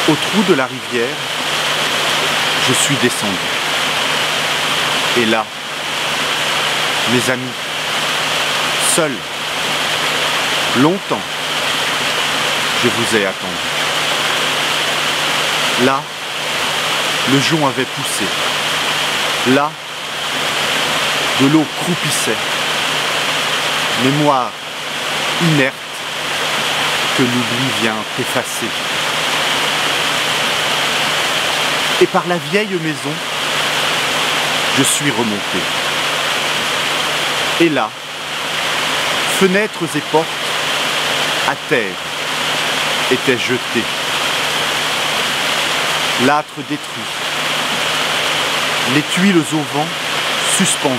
Au trou de la rivière, je suis descendu. Et là, mes amis, seuls, longtemps, je vous ai attendu. Là, le jonc avait poussé. Là, de l'eau croupissait. Mémoire inerte que l'oubli vient effacer. Et par la vieille maison, je suis remonté. Et là, fenêtres et portes, à terre, étaient jetées. L'âtre détruit. Les tuiles au vent suspendues.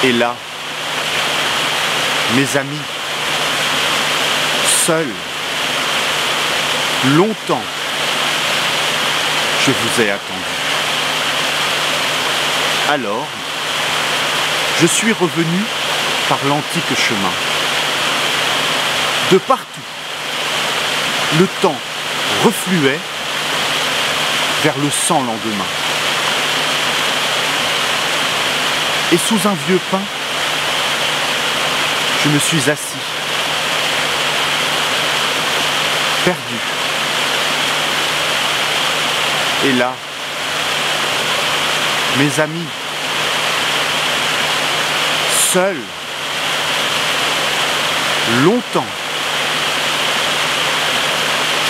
Et là, mes amis, seuls, longtemps, je vous ai attendu. Alors, je suis revenu par l'antique chemin. De partout, le temps refluait vers le sans lendemain. Et sous un vieux pin, je me suis assis, perdu. Et là, mes amis, seuls, longtemps,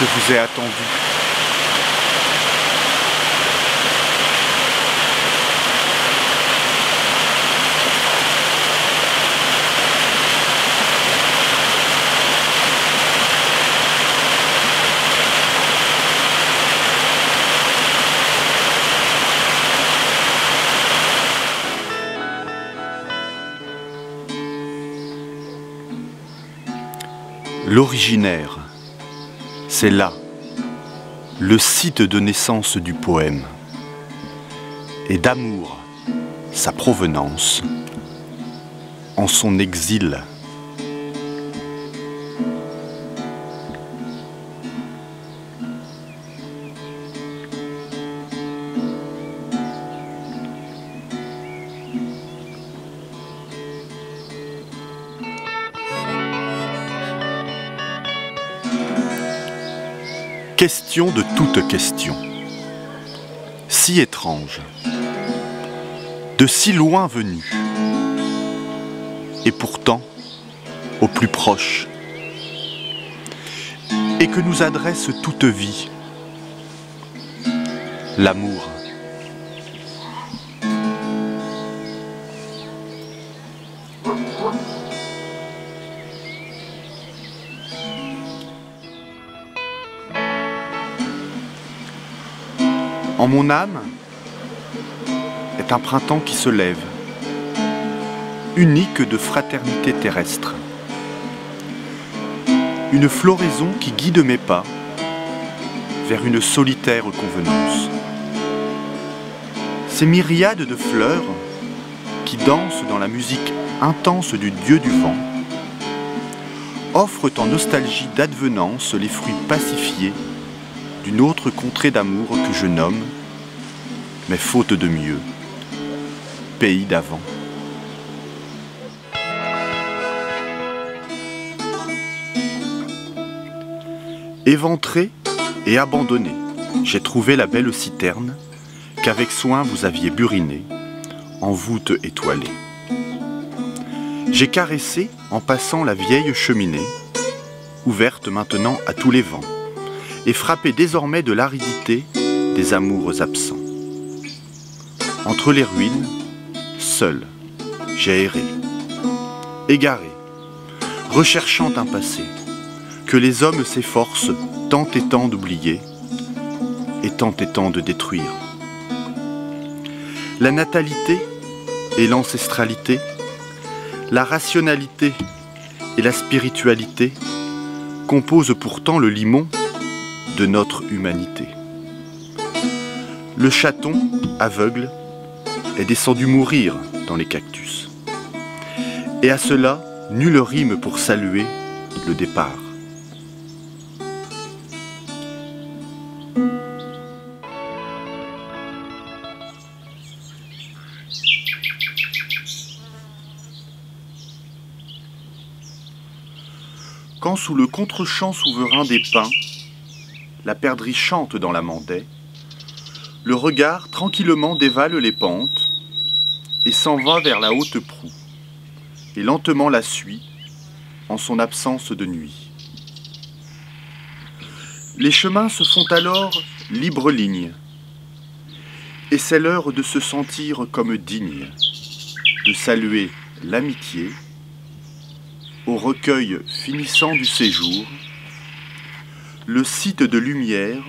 je vous ai attendu. L'originaire, c'est là, le site de naissance du poème, et d'amour, sa provenance, en son exil. Question de toute question, si étrange, de si loin venue, et pourtant au plus proche, et que nous adresse toute vie, l'amour. En mon âme est un printemps qui se lève, unique de fraternité terrestre. Une floraison qui guide mes pas vers une solitaire convenance. Ces myriades de fleurs qui dansent dans la musique intense du dieu du vent offrent en nostalgie d'advenance les fruits pacifiés d'une autre contrée d'amour que je nomme, mais faute de mieux, pays d'avant. Éventré et abandonné, j'ai trouvé la belle citerne qu'avec soin vous aviez burinée, en voûte étoilée. J'ai caressé en passant la vieille cheminée, ouverte maintenant à tous les vents, et frappé désormais de l'aridité des amours absents. Entre les ruines, seul, j'ai erré, égaré, recherchant un passé, que les hommes s'efforcent tant et tant d'oublier, et tant de détruire. La natalité et l'ancestralité, la rationalité et la spiritualité composent pourtant le limon de notre humanité. Le chaton, aveugle, est descendu mourir dans les cactus. Et à cela, nulle rime pour saluer le départ. Quand sous le contre-champ souverain des pins, la perdrix chante dans la mandaie, le regard tranquillement dévale les pentes et s'en va vers la haute proue, et lentement la suit en son absence de nuit. Les chemins se font alors libre ligne, et c'est l'heure de se sentir comme digne, de saluer l'amitié au recueil finissant du séjour, le site de lumière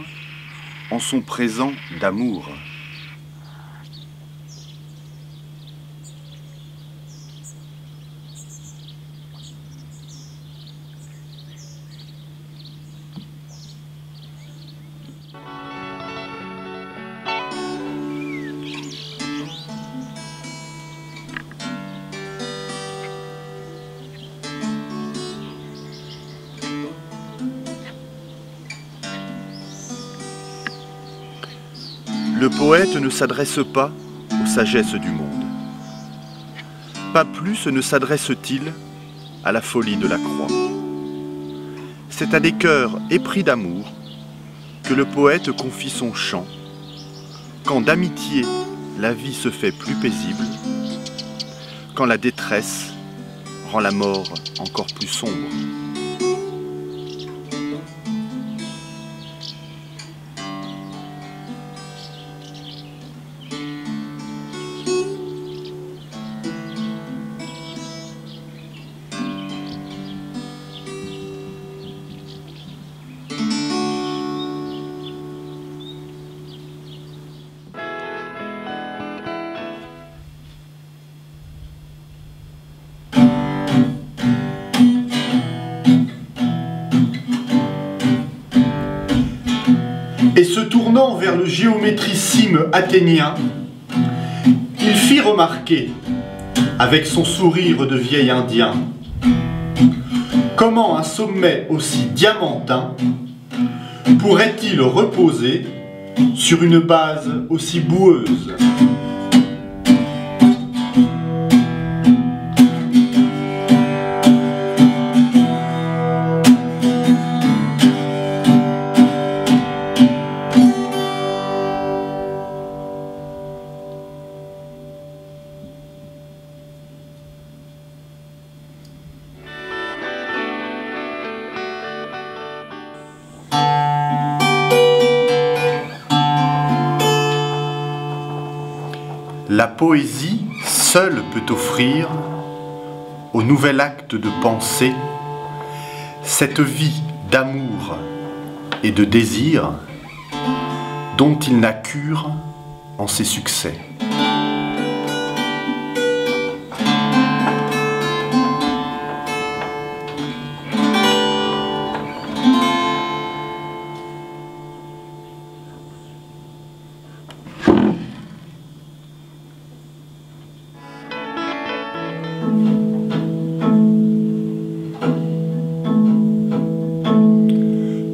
en son présent d'amour. Le poète ne s'adresse pas aux sagesses du monde. Pas plus ne s'adresse-t-il à la folie de la croix. C'est à des cœurs épris d'amour que le poète confie son chant, quand d'amitié la vie se fait plus paisible, quand la détresse rend la mort encore plus sombre. Et se tournant vers le géométricime athénien, il fit remarquer, avec son sourire de vieil indien, comment un sommet aussi diamantin pourrait-il reposer sur une base aussi boueuse. La poésie seule peut offrir au nouvel acte de pensée cette vie d'amour et de désir dont il n'a cure en ses succès.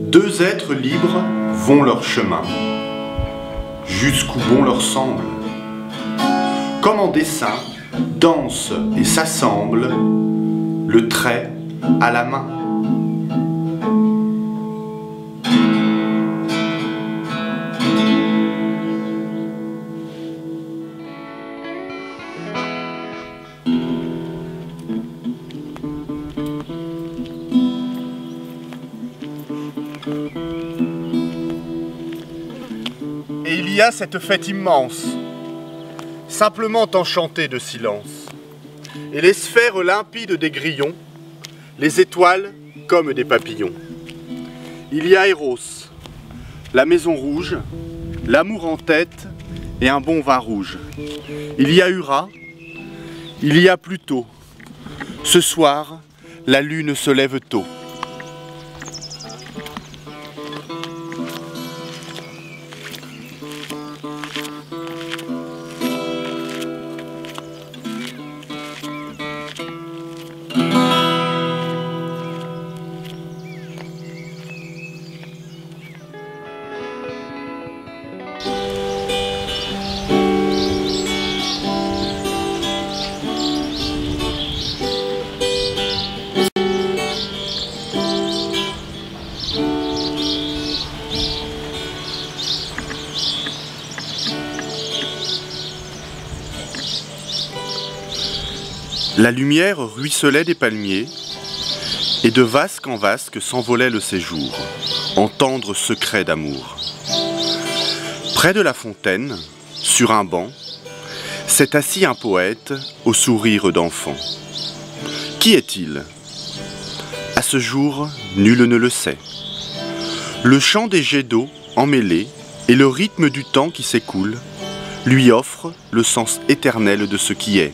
Deux êtres libres vont leur chemin, jusqu'où bon leur semble. Comme en dessin, dansent et s'assemblent, le trait à la main. Et il y a cette fête immense, simplement enchantée de silence, et les sphères limpides des grillons, les étoiles comme des papillons. Il y a Eros, la maison rouge, l'amour en tête et un bon vin rouge. Il y a Ura, il y a Pluto. Ce soir, la lune se lève tôt. La lumière ruisselait des palmiers, et de vasque en vasque s'envolait le séjour, en tendre secret d'amour. Près de la fontaine, sur un banc, s'est assis un poète au sourire d'enfant. Qui est-il? À ce jour, nul ne le sait. Le chant des jets d'eau emmêlés et le rythme du temps qui s'écoule lui offrent le sens éternel de ce qui est.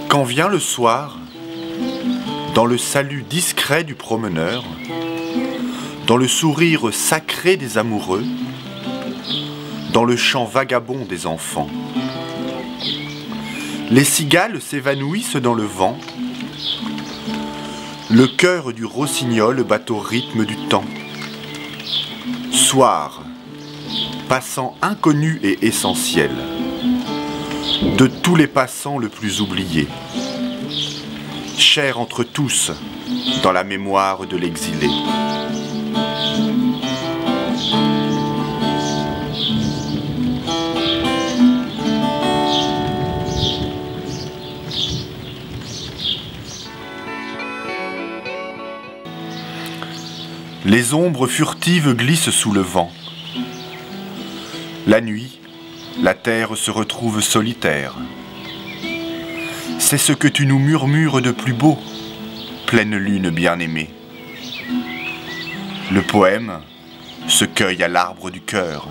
Quand vient le soir, dans le salut discret du promeneur, dans le sourire sacré des amoureux, dans le chant vagabond des enfants, les cigales s'évanouissent dans le vent, le cœur du rossignol bat au rythme du temps. Soir, passant inconnu et essentiel, de tous les passants le plus oublié, cher entre tous dans la mémoire de l'exilé. Les ombres furtives glissent sous le vent. La nuit, la terre se retrouve solitaire. C'est ce que tu nous murmures de plus beau, pleine lune bien-aimée. Le poème se cueille à l'arbre du cœur.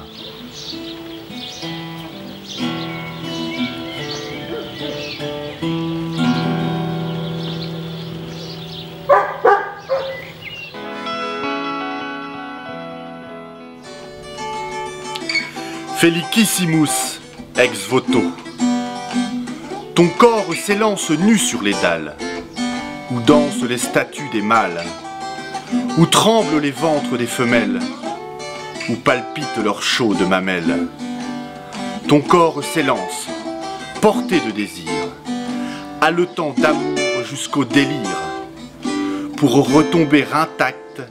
Felicissimus ex voto. Ton corps s'élance nu sur les dalles, où dansent les statues des mâles, où tremblent les ventres des femelles, où palpitent leurs chaudes mamelles. Ton corps s'élance, porté de désir, haletant d'amour jusqu'au délire, pour retomber intact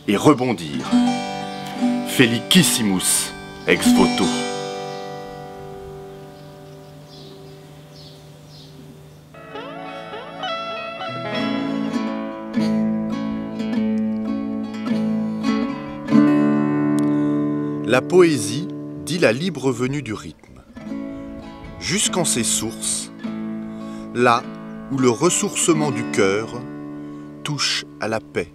et rebondir. Felicissimus ex voto. La poésie dit la libre venue du rythme, jusqu'en ses sources, là où le ressourcement du cœur touche à la paix.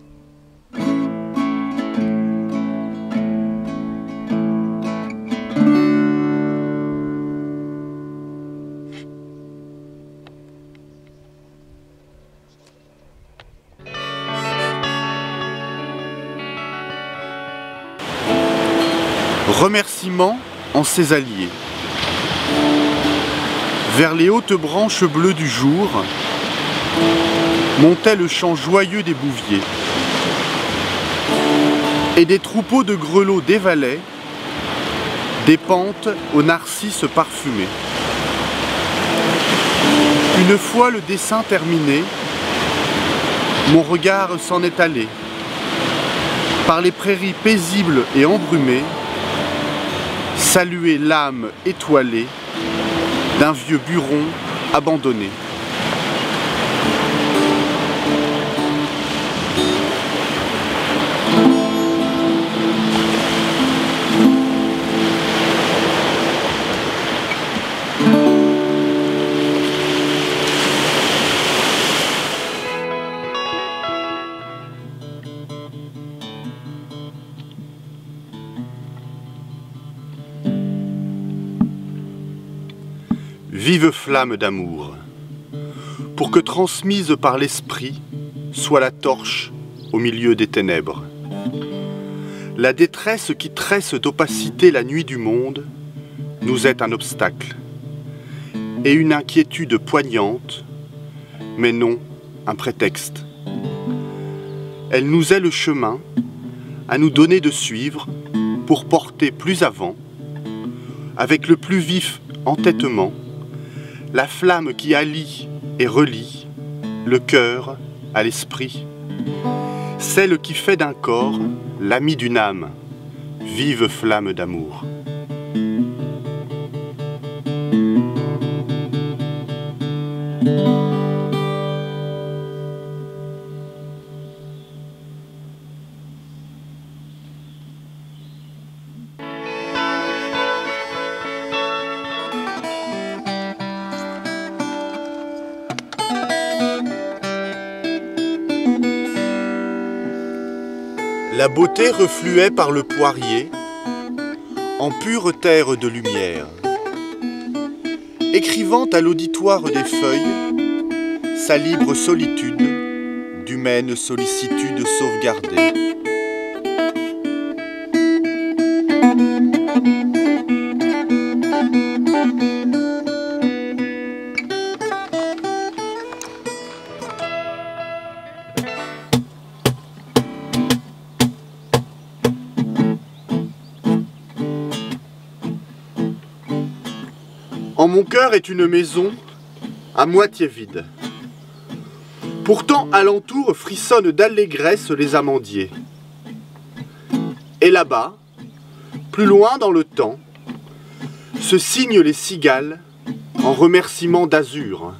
Remerciement en ses alliés. Vers les hautes branches bleues du jour montait le chant joyeux des bouviers. Et des troupeaux de grelots dévalaient des pentes aux narcisses parfumés. Une fois le dessin terminé, mon regard s'en est allé par les prairies paisibles et embrumées, saluer l'âme étoilée d'un vieux buron abandonné. Vive flamme d'amour, pour que transmise par l'esprit soit la torche au milieu des ténèbres. La détresse qui tresse d'opacité la nuit du monde nous est un obstacle et une inquiétude poignante, mais non un prétexte. Elle nous est le chemin à nous donner de suivre pour porter plus avant, avec le plus vif entêtement, la flamme qui allie et relie le cœur à l'esprit, celle qui fait d'un corps l'ami d'une âme, vive flamme d'amour. La beauté refluait par le poirier, en pure terre de lumière. Écrivant à l'auditoire des feuilles, sa libre solitude, d'humaine sollicitude sauvegardée. En mon cœur est une maison à moitié vide. Pourtant, alentour frissonnent d'allégresse les amandiers. Et là-bas, plus loin dans le temps, se signent les cigales en remerciement d'azur.